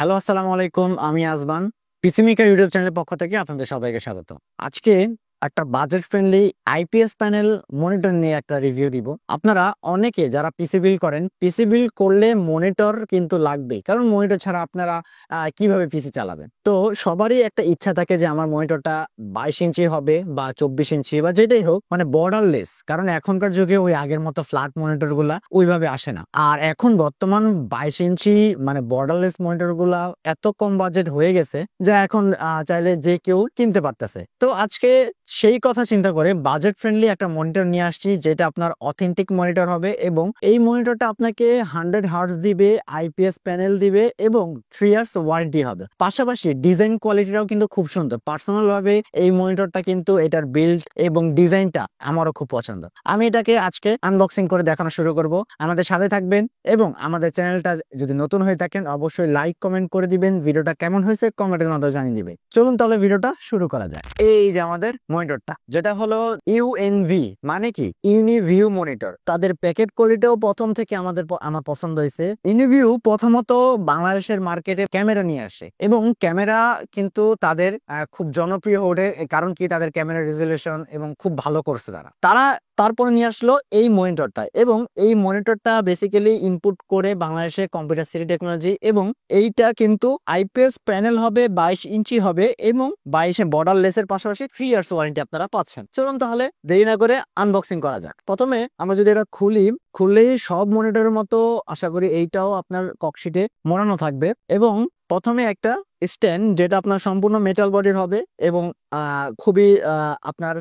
Hello, আসসালামু আলাইকুম। আমি আজমান, পিসি মেকার ইউটিউব চ্যানেলের পক্ষ থেকে আপনাদের সবাইকে স্বাগত। আজকে একটা budget friendly IPS panel monitor নিয়ে একটা রিভিউ দিব। আপনারা অনেকে যারা পিসি বিল করেন, পিসি বিল করলে মনিটর কিন্তু লাগবে, কারণ মনিটর ছাড়া আপনারা কিভাবে পিসি চালাবেন। তো সবারই একটা ইচ্ছা থাকে যে আমার মনিটরটা 22 ইঞ্চি হবে বা 24 ইঞ্চি বা যেটাই হোক, মানে বর্ডারলেস। কারণ এখনকার যুগে ওই আগের মতো ফ্ল্যাট মনিটর গুলা ওইভাবে আসে না। আর এখন বর্তমান 22 ইঞ্চি মানে বর্ডারলেস মনিটর গুলা এত কম বাজেট হয়ে গেছে যা এখন চাইলে যে কেউ কিনতে পারতেছে। তো আজকে সেই কথা চিন্তা করে বাজেট ফ্রেন্ডলি একটা মনিটর নিয়ে আসছি, যেটা আপনার অথেন্টিক মনিটর হবে এবং এই মনিটরটা আপনাকে 100 হার্টজ দিবে, আইপিএস প্যানেল দিবে এবং 3 ইয়ার্স ওয়ারেন্টি হবে। পাশাপাশি ডিজাইন কোয়ালিটিটাও কিন্তু খুব সুন্দর। পার্সোনাল ভাবে এই মনিটরটা কিন্তু এটার বিল্ড এবং ডিজাইনটা আমারও খুব পছন্দ। আমি এটাকে আজকে আনবক্সিং করে দেখানো শুরু করব। আমাদের সাথে থাকবেন এবং আমাদের চ্যানেলটা যদি নতুন হয়ে থাকেন অবশ্যই লাইক কমেন্ট করে দিবেন। ভিডিওটা কেমন হয়েছে কমেন্টের মাধ্যমে জানিয়ে দিবেন। চলুন তাহলে ভিডিওটা শুরু করা যায়। এই যে আমাদের মনিটরটা, যেটা হলো ইউএনভি, মানে কি ইউনিভিউ মনিটর। তাদের প্যাকেট কোয়ালিটিও প্রথম থেকে আমার পছন্দ হয়েছে। ইউনিভিউ প্রথমত বাংলাদেশের মার্কেটে ক্যামেরা নিয়ে আসে এবং ক্যামেরা কিন্তু তাদের খুব জনপ্রিয় ওঠে, কারণ কি তাদের ক্যামেরা রেজলিউশন এবং খুব ভালো করছে তারা তারপরে নিয়ে আসলো এই মনিটরটা, এবং এই মনিটরটা বেসিক্যালি ইনপুট করে বাংলাদেশে কম্পিউটার সিটি টেকনোলজি, এবং এইটা কিন্তু আইপিএস প্যানেল হবে, 22 ইঞ্চি হবে এবং 22 বর্ডারলেসের পাশাপাশি 3 ইয়ার্স ওয়ারেন্টি আপনারা পাচ্ছেন। চলুন তাহলে দেরি না করে আনবক্সিং করা যাক। প্রথমে আমরা যদি এটা খুললেই সব মনিটরের মতো আশা করি এইটাও আপনার ককশিটে মোড়ানো থাকবে, এবং প্রথমে একটা স্ট্যান্ড যেটা আপনার সম্পূর্ণ মেটাল বডির হবে এবং খুবই আপনার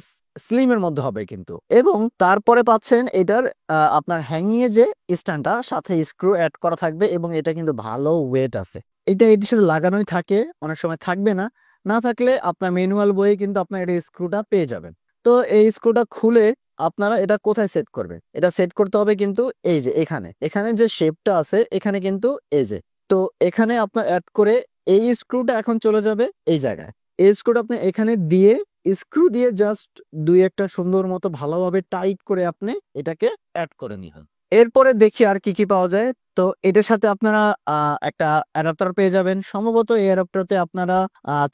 স্লিমের মধ্যে হবে কিন্তু, এবং তারপরে পাচ্ছেন এটার আপনার হ্যাঙ্গিং এ যে স্ট্যান্ডটা, সাথে স্ক্রু অ্যাড করা থাকবে এবং এটা কিন্তু ভালো ওয়েট আছে। এটা এটির সাথে লাগানোই থাকে, অনেক সময় থাকবে না, না থাকলে আপনার ম্যানুয়াল বইয়ে কিন্তু আপনার এটা স্ক্রুটা পেয়ে যাবেন। তো এই স্ক্রুটা খুলে আপনারা এটা কোথায় সেট করবেন, এটা সেট করতে হবে কিন্তু এই যে এখানে এখানে যে শেপটা আছে এখানে কিন্তু এই যে, তো এখানে আপনার অ্যাড করে এই স্ক্রুটা এখন চলে যাবে এই জায়গায়। এই স্ক্রুটা আপনি এখানে দিয়ে স্ক্রু দিয়ে জাস্ট দুই একটা সুন্দর মতো ভালোভাবে টাইট করে আপনি এটাকে অ্যাড করে নিবেন। এরপরে দেখি আর কি কি পাওয়া যায়। তো এটার সাথে আপনারা একটা অ্যাডাপ্টার পেয়ে যাবেন। সম্ভবত এই অ্যাডাপ্টারতে আপনারা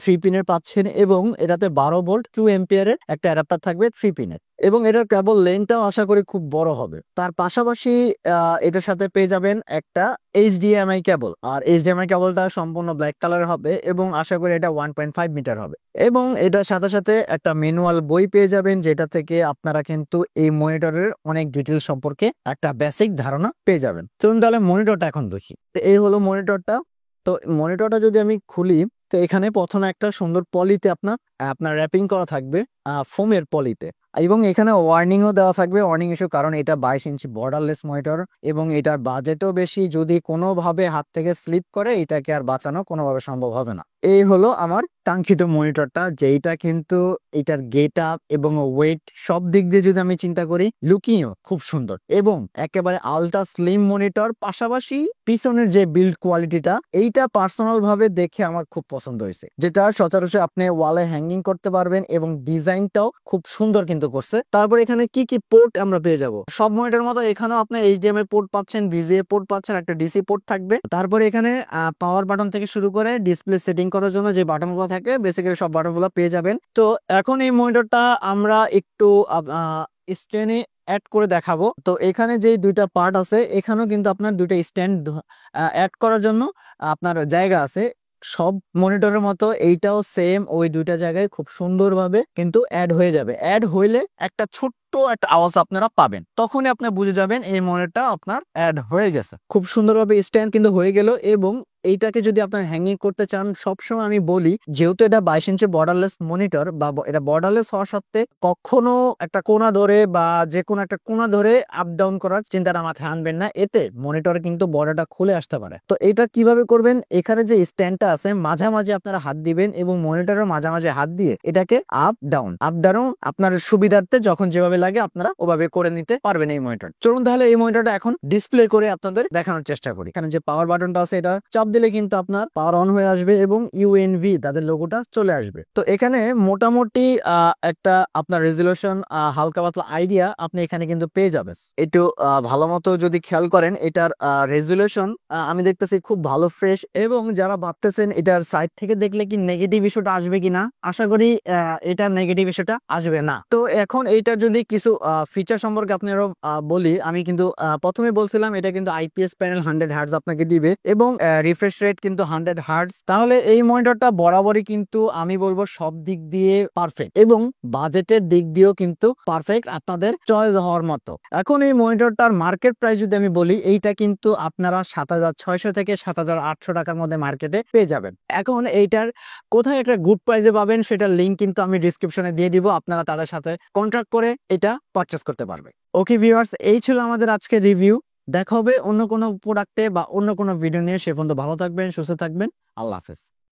3 পিনের পাচ্ছেন এবং এটাতে 12 ভোল্ট 2 এম্পিয়ারের একটা অ্যাডাপ্টার থাকবে 3 পিনের, এবং এটার কেবল লেন্থটাও আশা করি খুব বড় হবে। তার পাশাপাশি এটার সাথে পেয়ে যাবেন একটা এইচডিএমআই কেবল, আর এইচডিএমআই কেবলটা সম্পূর্ণ ব্ল্যাক কালারের হবে এবং আশা করি এটা 1.5 মিটার হবে, এবং এটার সাথে সাথে একটা ম্যানুয়াল বই পেয়ে যাবেন, যেটা থেকে আপনারা কিন্তু এই মনিটরের অনেক ডিটেল সম্পর্কে একটা বেসিক ধারণা পেয়ে যাবেন। চলুন তাহলে মনিটরটা এখন দেখি। তো এই হলো মনিটরটা। তো মনিটরটা যদি আমি খুলি, তো এখানে প্রথমে একটা সুন্দর পলিতে আপনার র্যাপিং করা থাকবে, ফোমের পলিতে, এবং এখানে ওয়ার্নিংও দেওয়া থাকবে। ওয়ার্নিং ইস্যু, কারণ এটা 22 ইঞ্চি বর্ডারলেস মনিটর এবং এটার বাজেটও বেশি। যদি কোনোভাবে হাত থেকে স্লিপ করে এটাকে আর বাঁচানো কোনোভাবে সম্ভব হবে না। এই হলো আমার কাঙ্ক্ষিত মনিটরটা, যেইটা কিন্তু এটার গেট আপ এবং ওয়েট সব দিক দিয়ে যদি আমি চিন্তা করি, লুকিংও খুব সুন্দর এবং একেবারে আলট্রা স্লিম মনিটর। পাশাপাশি পিছনের যে বিল্ড কোয়ালিটিটা, এইটা পার্সোনাল ভাবে দেখে আমার খুব পছন্দ হয়েছে, যেটা সচরাচর আপনি ওয়ালে হ্যাঙ্গিং করতে পারবেন এবং ডিজাইনটাও খুব সুন্দর কিন্তু করছে। তারপর এখানে কি কি পোর্ট আমরা পেয়ে যাব, সব মনিটরের মতো এখানেও আপনি এইচডিএমআই পোর্ট পাচ্ছেন, ভিজিএ পোর্ট পাচ্ছেন, একটা ডিসি পোর্ট থাকবে। তারপরে এখানে পাওয়ার বাটন থেকে শুরু করে ডিসপ্লে সেটিং করার জন্য যে বাটনগুলো থাকে, বেসিক্যালি সব বাটনগুলো পেয়ে যাবেন। তো এখন এই মনিটরটা আমরা একটু স্ট্যান্ডে অ্যাড করে দেখাবো। তো এখানে যে দুইটা পার্ট আছে, এখানেও কিন্তু আপনার দুইটা স্ট্যান্ড অ্যাড করার জন্য আপনার জায়গা আছে। সব মনিটরের মতো এইটাও সেম, ওই দুইটা জায়গায় খুব সুন্দরভাবে কিন্তু অ্যাড হয়ে যাবে। অ্যাড হইলে একটা ছোট্ট একটা আওয়াজ আপনারা পাবেন, তখনই আপনি বুঝে যাবেন এই মনিটরটা আপনার অ্যাড হয়ে গেছে। খুব সুন্দরভাবে স্ট্যান্ড কিন্তু হয়ে গেল, এবং এইটাকে যদি আপনার হ্যাঙ্গিং করতে চান, সবসময় আমি বলি যেহেতু এটা 22 ইঞ্চি বর্ডারলেস মনিটর, বা এটা বর্ডারলেস হওয়া সত্ত্বে কখনো একটা কোণা ধরে বা যে কোনো একটা কোণা ধরে আপ ডাউন করার চিন্তাটা মাথায় আনবেন না, এতে মনিটরে কিন্তু বর্ডারটা খুলে আসতে পারে। তো এটা কিভাবে করবেন, এখানে যে স্ট্যান্ডটা আছে মাঝামাঝি আপনারা হাত দিবেন এবং মনিটরের মাঝামাঝি হাত দিয়ে এটাকে আপ ডাউন আপনার সুবিধার্থে যখন যেভাবে লাগে আপনারা ওভাবে করে নিতে পারবেন এই মনিটর। চলুন তাহলে এই মনিটরটা এখন ডিসপ্লে করে আপনাদের দেখানোর চেষ্টা করি। এখানে যে পাওয়ার বাটনটা আছে এটা চাপ দিলে কিন্তু আপনার পাওয়ার অন হয়ে আসবে এবং ইউএনভি তাদের লোগোটা চলে আসবে। তো এখানে মোটামুটি একটা আপনার রেজুলেশন হালকা পাতলা আইডিয়া আপনি এখানে কিন্তু পেয়ে যাবেন। একটু ভালো মতো যদি খেয়াল করেন এটার রেজুলেশন আমি দেখতেছি খুব ভালো ফ্রেশ, এবং যারা ভাবতেছেন এটার সাইড থেকে দেখলে কি নেগেটিভ ইস্যুটা আসবে কিনা, আশা করি এটা নেগেটিভ ইস্যুটা আসবে না। তো এখন এইটার যদি কিছু ফিচার সম্পর্কে আপনারা বলি, আমি কিন্তু প্রথমে বলছিলাম এটা কিন্তু আইপিএস প্যানেল 100 হার্টজ আপনাকে দিবে এবং রিফ্রেশ রেট কিন্তু 100 হার্টজ। তাহলে এই মনিটরটা বরাবরই কিন্তু আমি বলবো সব দিক দিয়ে পারফেক্ট এবং বাজেটের দিক দিয়েও কিন্তু পারফেক্ট, আপনাদের চয়েস হওয়ার মতো। এখন এই মনিটরটার মার্কেট প্রাইস যদি আমি বলি, এইটা কিন্তু আপনারা 7600 থেকে 7800 টাকার মধ্যে মার্কেটে পেয়ে যাবেন। এখন এইটার কোথায় একটা গুড প্রাইসে পাবেন সেটার লিঙ্ক কিন্তু আমি ডিসক্রিপশনে দিয়ে দিব, আপনারা তাদের সাথে কন্ট্যাক্ট করে এটা পারচেস করতে পারবে। ওকে ভিউয়ার্স, এই ছিল আমাদের আজকের রিভিউ। দেখা হবে অন্য কোনো প্রোডাক্টে বা অন্য কোনো ভিডিও নিয়ে। সে পর্যন্ত ভালো থাকবেন, সুস্থ থাকবেন। আল্লাহ হাফেজ।